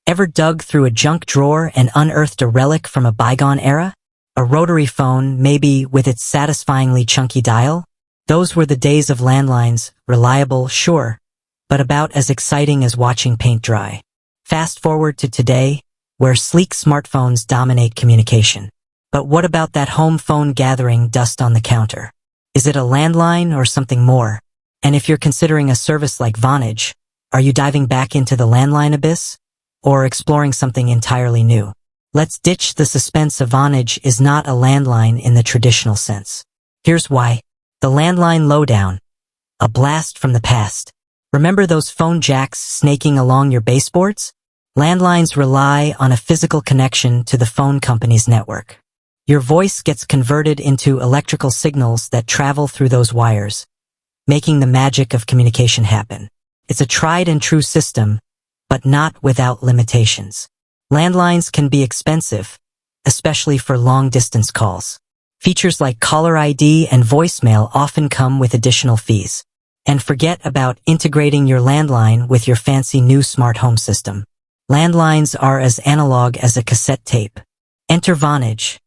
Ever dug through a junk drawer and unearthed a relic from a bygone era? A rotary phone, maybe with its satisfyingly chunky dial? Those were the days of landlines, reliable, sure, but about as exciting as watching paint dry. Fast forward to today, where sleek smartphones dominate communication. But what about that home phone gathering dust on the counter? Is it a landline or something more? And if you're considering a service like Vonage, are you diving back into the landline abyss? Or exploring something entirely new? Let's ditch the suspense. Of Vonage is not a landline in the traditional sense. Here's why. The landline lowdown. A blast from the past. Remember those phone jacks snaking along your baseboards? Landlines rely on a physical connection to the phone company's network. Your voice gets converted into electrical signals that travel through those wires, making the magic of communication happen. It's a tried and true system, but not without limitations. Landlines can be expensive, especially for long-distance calls. Features like caller ID and voicemail often come with additional fees. And forget about integrating your landline with your fancy new smart home system. Landlines are as analog as a cassette tape. Enter Vonage,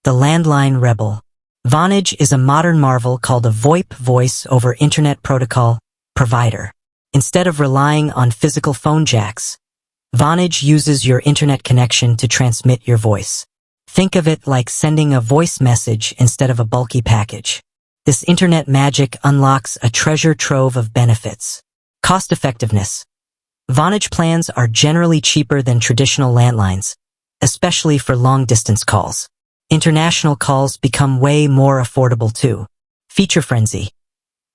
the landline rebel. Vonage is a modern marvel called a VoIP voice over Internet protocol provider. Instead of relying on physical phone jacks, Vonage uses your internet connection to transmit your voice. Think of it like sending a voice message instead of a bulky package. This internet magic unlocks a treasure trove of benefits. Cost effectiveness. Vonage plans are generally cheaper than traditional landlines, especially for long-distance calls. International calls become way more affordable too. Feature frenzy.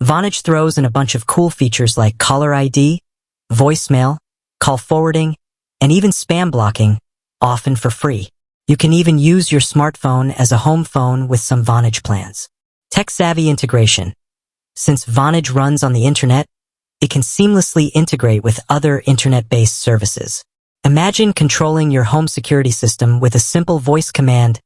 Vonage throws in a bunch of cool features like caller ID, voicemail, call forwarding, and even spam blocking, often for free. You can even use your smartphone as a home phone with some Vonage plans. Tech-savvy integration. Since Vonage runs on the internet, it can seamlessly integrate with other internet-based services. Imagine controlling your home security system with a simple voice command.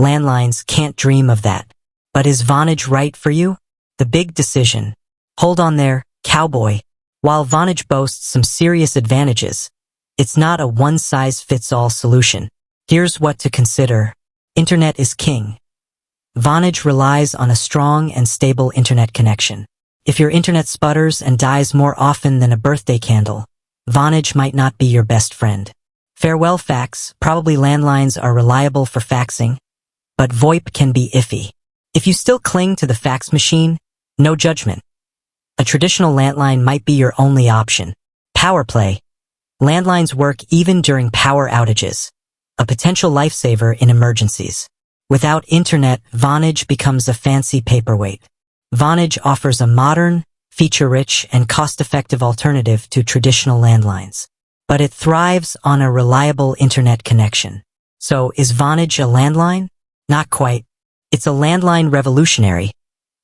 Landlines can't dream of that. But is Vonage right for you? The big decision. Hold on there, cowboy. While Vonage boasts some serious advantages, it's not a one-size-fits-all solution. Here's what to consider. Internet is king. Vonage relies on a strong and stable internet connection. If your internet sputters and dies more often than a birthday candle, Vonage might not be your best friend. Farewell fax. Probably landlines are reliable for faxing, but VoIP can be iffy. If you still cling to the fax machine, no judgment. A traditional landline might be your only option. Power play. Landlines work even during power outages, a potential lifesaver in emergencies. Without internet, Vonage becomes a fancy paperweight. Vonage offers a modern, feature-rich, and cost-effective alternative to traditional landlines. But it thrives on a reliable internet connection. So, is Vonage a landline? Not quite. It's a landline revolutionary,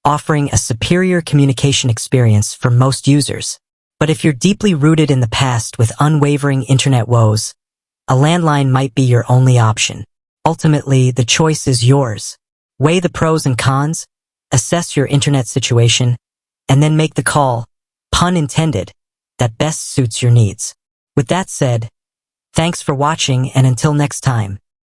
offering a superior communication experience for most users. But if you're deeply rooted in the past with unwavering internet woes, a landline might be your only option. Ultimately, the choice is yours. Weigh the pros and cons, assess your internet situation, and then make the call, pun intended, that best suits your needs. With that said, thanks for watching, and until next time.